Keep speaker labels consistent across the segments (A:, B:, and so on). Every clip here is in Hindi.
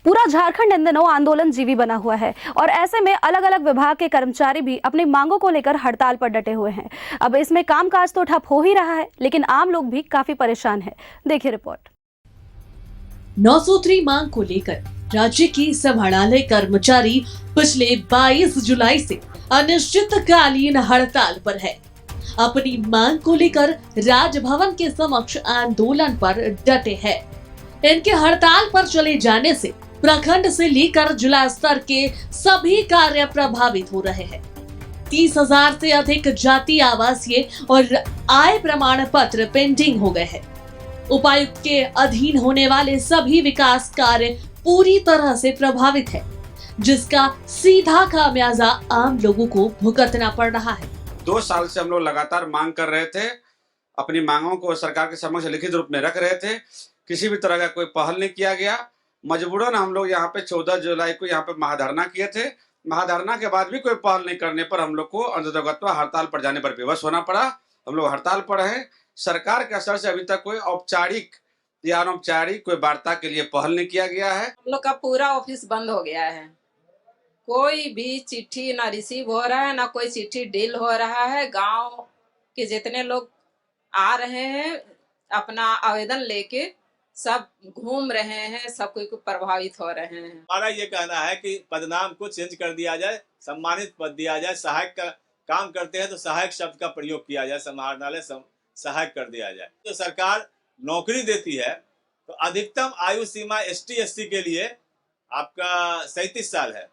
A: पूरा झारखंड इन दिनों आंदोलन जीवी बना हुआ है और ऐसे में अलग अलग विभाग के कर्मचारी भी अपनी मांगों को लेकर हड़ताल पर डटे हुए हैं। अब इसमें कामकाज तो ठप हो ही रहा है, लेकिन आम लोग भी काफी परेशान हैं। देखिए रिपोर्ट।
B: 903 मांग को लेकर राज्य के समाहरणालय कर्मचारी पिछले 22 जुलाई से अनिश्चितकालीन हड़ताल पर है। अपनी मांग को लेकर राजभवन के समक्ष आंदोलन पर डटे हैं। इनके हड़ताल पर चले जाने से प्रखंड से लेकर जिला स्तर के सभी कार्य प्रभावित हो रहे हैं। 30,000 से अधिक जाति आवासीय और आय प्रमाण पत्र पेंडिंग हो गए हैं। उपायुक्त के अधीन होने वाले सभी विकास कार्य पूरी तरह से प्रभावित है, जिसका सीधा खामियाजा आम लोगों को भुगतना पड़ रहा है।
C: 2 साल से हम लोग लगातार मांग कर रहे थे, अपनी मांगों को सरकार के समक्ष लिखित रूप में रख रहे थे। किसी भी तरह का कोई पहल नहीं किया गया। मजबूरन हम लोग यहाँ पे 14 जुलाई को यहाँ पे महाधरना किए थे। महाधरना के बाद भी कोई पहल नहीं करने पर हम लोग को अंततः हड़ताल पर जाने पर विवश होना पड़ा। हम लोग हड़ताल पर हैं। सरकार के असर से अभी तक कोई औपचारिक या अनौपचारिक कोई वार्ता के लिए पहल नहीं किया गया है।
D: हम लोग का पूरा ऑफिस बंद हो गया है। कोई भी चिट्ठी ना रिसीव हो रहा है, ना कोई चिट्ठी डील हो रहा है। गांव के जितने लोग आ रहे हैं अपना आवेदन लेके सब घूम रहे हैं, सब कोई को प्रभावित हो रहे हैं।
E: हमारा ये कहना है कि पदनाम को चेंज कर दिया जाए, सम्मानित पद दिया जाए। सहायक का काम करते हैं तो सहायक शब्द का प्रयोग किया जाए, समाहरणालय सहायक कर दिया जाए। जो सरकार नौकरी देती है तो अधिकतम आयु सीमा ST SC के लिए आपका 37 साल है,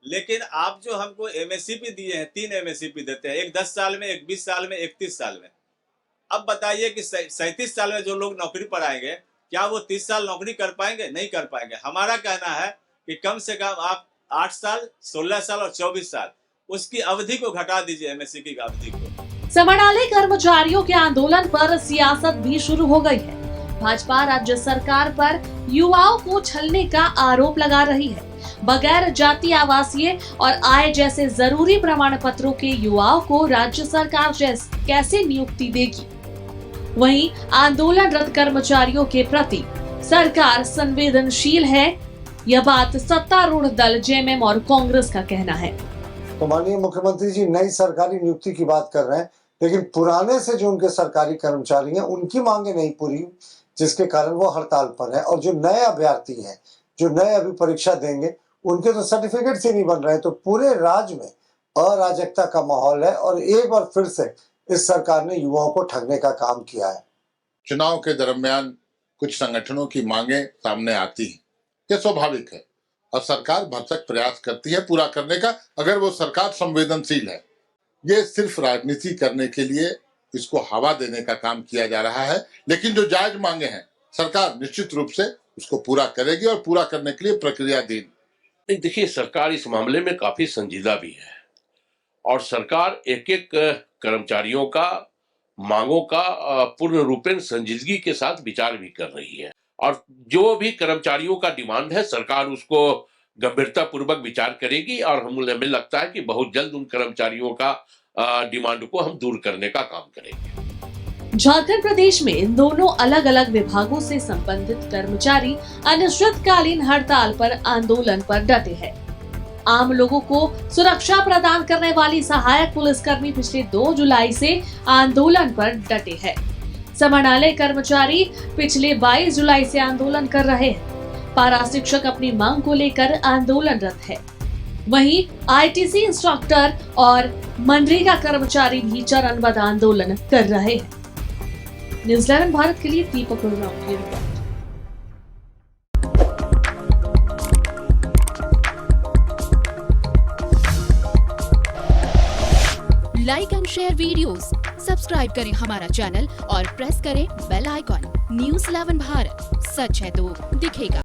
E: लेकिन आप जो हमको MSCP दिए हैं, 3 MSCP देते हैं, एक 10 साल में, एक 20 साल में, एक 30 साल में। अब बताइए कि 37 साल में जो लोग नौकरी पर आएंगे, क्या वो 30 साल नौकरी कर पाएंगे? नहीं कर पाएंगे। हमारा कहना है कि कम से कम आप 8 साल, 16 साल और 24 साल उसकी अवधि को घटा दीजिए, MSc की अवधि को।
B: समाहरणालय कर्मचारियों के आंदोलन पर सियासत भी शुरू हो गई है। भाजपा राज्य सरकार पर युवाओं को छलने का आरोप लगा रही है। बगैर जाति आवासीय और आय जैसे जरूरी प्रमाण पत्रों के युवाओं को राज्य सरकार कैसे नियुक्ति देगी? वहीं आंदोलनरत कर्मचारियों के प्रति सरकार संवेदनशील है, यह बात सत्तारूढ़ दल JMM और कांग्रेस का कहना है।
F: तो माननीय मुख्यमंत्री जी नई सरकारी नियुक्ति की बात कर रहे हैं, लेकिन पुराने से जो उनके सरकारी कर्मचारी हैं उनकी मांगे नहीं पूरी, जिसके कारण वो हड़ताल पर है। और जो नए अभ्यर्थी हैं, जो नए अभी परीक्षा देंगे, उनके तो सर्टिफिकेट से नहीं बन रहे हैं। तो पूरे राज्य में अराजकता का माहौल है और एक बार फिर से इस सरकार ने युवाओं को ठगने का काम किया है।
G: चुनाव के दरमियान कुछ संगठनों की मांगे सामने आती हैं, ये स्वाभाविक है और सरकार भरसक प्रयास करती है पूरा करने का, अगर वो सरकार संवेदनशील है। ये सिर्फ राजनीति करने के लिए इसको हवा देने का काम किया जा रहा है, लेकिन जो जायज मांगे हैं सरकार निश्चित रूप से उसको पूरा करेगी और पूरा करने के लिए प्रक्रियाधीन।
H: देखिए, सरकार इस मामले में काफी संजीदा भी है और सरकार एक एक कर्मचारियों का मांगों का पूर्ण रूपेण संजीदगी के साथ विचार भी कर रही है और जो भी कर्मचारियों का डिमांड है सरकार उसको गंभीरता पूर्वक विचार करेगी और हमें लगता है कि बहुत जल्द उन कर्मचारियों का डिमांड को हम दूर करने का काम करेंगे।
B: झारखंड प्रदेश में इन दोनों अलग अलग विभागों से संबंधित कर्मचारी अनिश्चितकालीन हड़ताल पर आंदोलन पर डटे हैं। आम लोगों को सुरक्षा प्रदान करने वाली सहायक पुलिसकर्मी पिछले 2 जुलाई से आंदोलन पर डटे हैं। समाहरणालय कर्मचारी पिछले 22 जुलाई से आंदोलन कर रहे हैं। पारा शिक्षक अपनी मांग को लेकर आंदोलनरत है। वहीं ITC इंस्ट्रक्टर और मनरेगा कर्मचारी भी चरणबद्ध आंदोलन कर रहे हैं। न्यूज़ 11 भारत के लिए दीपक उरांव की report.
I: Like and share videos, subscribe करें हमारा चैनल और प्रेस करें बेल आइकॉन। न्यूज़ 11 भारत, सच है तो दिखेगा।